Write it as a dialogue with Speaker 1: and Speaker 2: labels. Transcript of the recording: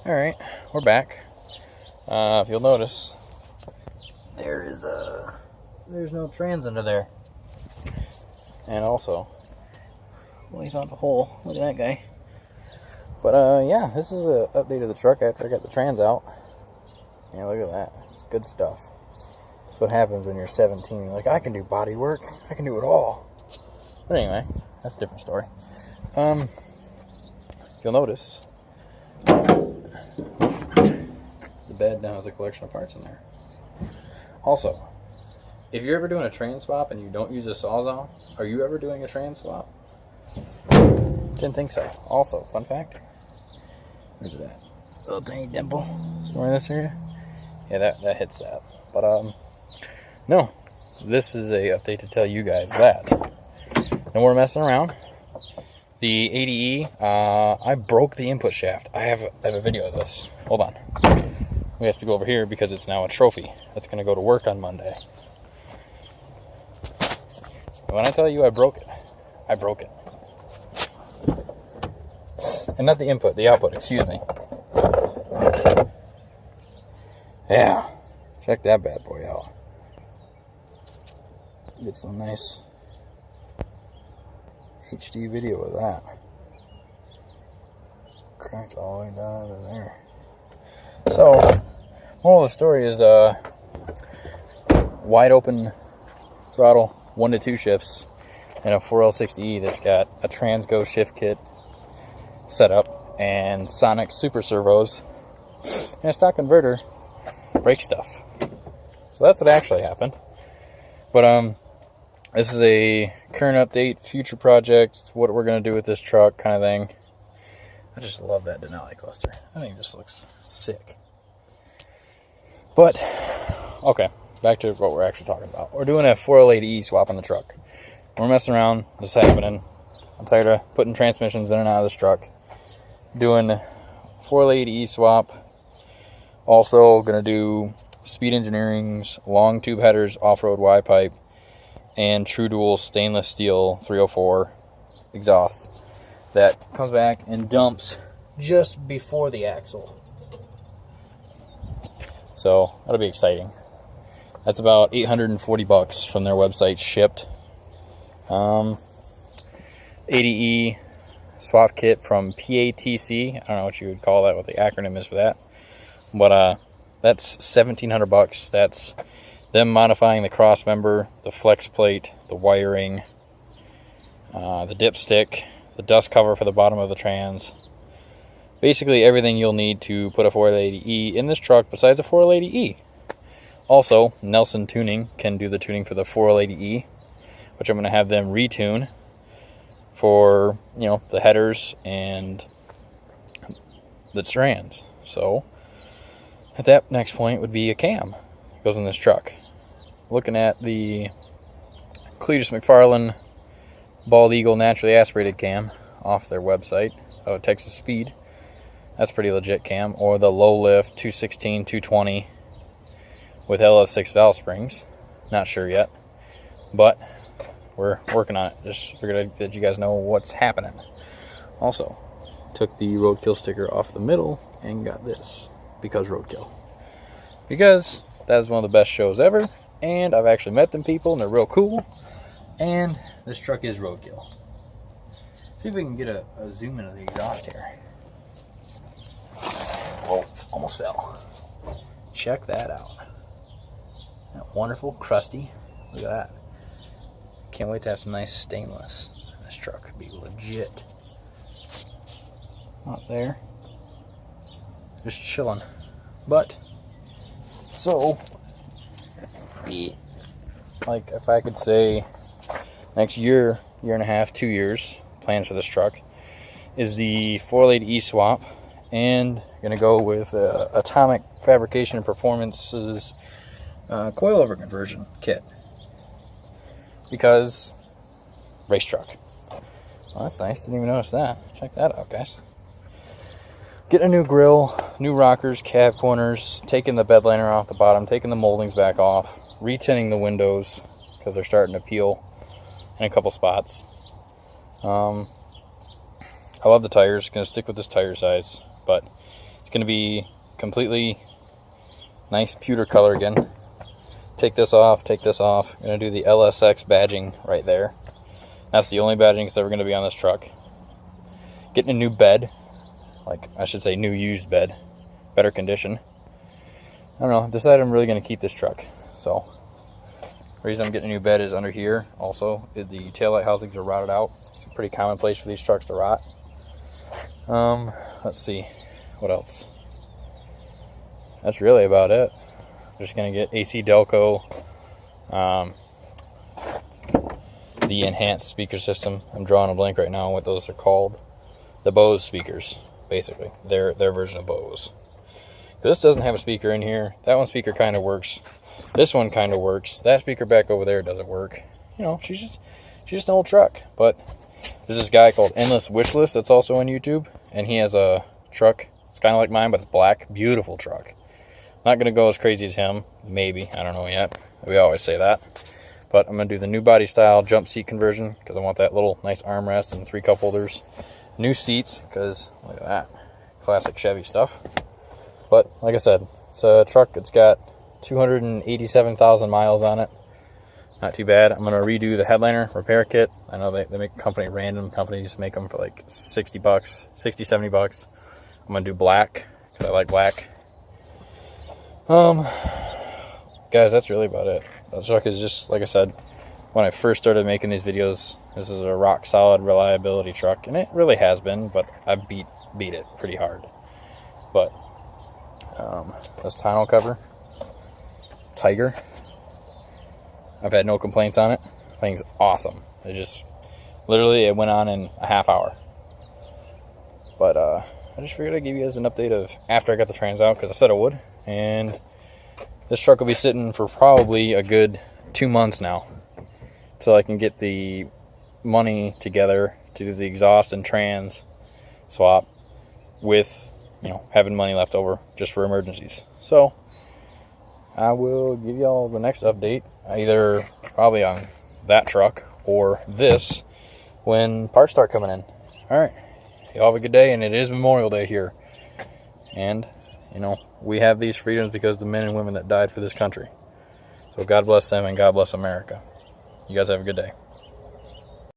Speaker 1: Alright, we're back. If you'll notice, there's no trans under there. And also, well, he found a hole. Look at that guy. But yeah, this is an update of the truck after I got the trans out. Yeah, look at that. It's good stuff. That's what happens when you're 17. You're like, I can do body work. I can do it all. But anyway, that's a different story. You'll notice the bed now has a collection of parts in there. Also, if you're ever doing a trans swap and you don't use a Sawzall, are you ever doing a trans swap? Didn't think so. Also, fun fact. Where's it at? Little tiny dimple. Somewhere in this area? Yeah, that hits that. But, no. This is a update to tell you guys that no more messing around. The ADE, I broke the input shaft. I have a video of this. Hold on. We have to go over here because it's now a trophy that's going to go to work on Monday. When I tell you I broke it, I broke it. And not the input, the output, excuse me. Yeah. Check that bad boy out. Get some nice HD video of that. Cracked all the way down over there. So, moral of the story is wide open throttle, 1 to 2 shifts, and a 4L60E that's got a Transgo shift kit set up and Sonic super servos and a stock converter brake stuff. So that's what actually happened. But this is a current update, future project, what we're going to do with this truck kind of thing. I just love that Denali cluster. I think it just looks sick. But, okay, back to what we're actually talking about. We're doing a 4L80E swap on the truck. We're messing around. This is happening. I'm tired of putting transmissions in and out of this truck. Doing 4L80E swap. Also going to do Speed Engineering's long tube headers, off-road Y-pipe, and True Dual stainless steel 304 exhaust that comes back and dumps just before the axle. So that'll be exciting. That's about $840 from their website shipped. ADE swap kit from PATC. I don't know what you would call that, what the acronym is for that. But that's $1,700. That's them modifying the cross member, the flex plate, the wiring, the dipstick, the dust cover for the bottom of the trans. Basically everything you'll need to put a 4L80E in this truck besides a 4L80E. Also, Nelson Tuning can do the tuning for the 4L80E, which I'm going to have them retune for, you know, the headers and the trans. So, at that next point would be a cam that goes in this truck. Looking at the Cletus McFarlane Bald Eagle naturally aspirated cam off their website, Texas Speed. That's pretty legit cam. Or the low lift 216, 220 with LS6 valve springs. Not sure yet, but we're working on it. Just figured I'd let you guys know what's happening. Also, took the roadkill sticker off the middle and got this because roadkill. Because that is one of the best shows ever, and I've actually met them people and they're real cool. And this truck is roadkill. See if we can get a zoom into the exhaust here. Whoa, almost fell. Check that out. That wonderful, crusty. Look at that. Can't wait to have some nice stainless. This truck could be legit. Not there. Just chilling. But, so, like if I could say next year, year and a half, 2 years, plans for this truck is the 4L80E swap, and gonna go with Atomic Fabrication and Performance's coilover conversion kit, because race truck. Well, that's nice. Didn't even notice that. Check that out, guys. Getting a new grill, new rockers, cab corners, taking the bed liner off the bottom, taking the moldings back off, retinting the windows because they're starting to peel in a couple spots. I love the tires. Gonna stick with this tire size, but it's going to be completely nice pewter color again. Take this off, take this off. I'm going to do the LSX badging right there. That's the only badging that's ever going to be on this truck. Getting a new bed, like I should say new used bed, better condition. I don't know, I decided I'm really going to keep this truck. So the reason I'm getting a new bed is under here. Also, the taillight housings are rotted out. It's a pretty commonplace for these trucks to rot. Let's see, what else? That's really about it. Just gonna get AC Delco, the enhanced speaker system. I'm drawing a blank right now on what those are called. The Bose speakers, basically. Their version of Bose. This doesn't have a speaker in here. That one speaker kind of works. This one kind of works. That speaker back over there doesn't work. You know, she's just an old truck. But there's this guy called Endless Wishlist that's also on YouTube, and he has a truck. It's kind of like mine, but it's black. Beautiful truck. Not going to go as crazy as him. Maybe. I don't know yet. We always say that. But I'm going to do the new body style jump seat conversion because I want that little nice armrest and 3 cup holders. New seats because look at that. Classic Chevy stuff. But like I said, it's a truck. It's got 287,000 miles on it. Not too bad. I'm going to redo the headliner repair kit. I know they make random companies make them for like 60 bucks, 60, 70 bucks. I'm going to do black because I like black. Guys, that's really about it. The truck is just, like I said, when I first started making these videos, this is a rock solid reliability truck, and it really has been, but I beat it pretty hard. But this tonneau cover, Tiger, I've had no complaints on it. The thing's awesome. It just literally it went on in a half hour. But I just figured I'd give you guys an update of after I got the trans out because I said I would. And this truck will be sitting for probably a good 2 months now till I can get the money together to do the exhaust and trans swap with, you know, having money left over just for emergencies. So I will give y'all the next update, either probably on that truck or this when parts start coming in. All right, y'all have a good day, and it is Memorial Day here. And, you know, we have these freedoms because of the men and women that died for this country. So God bless them and God bless America. You guys have a good day.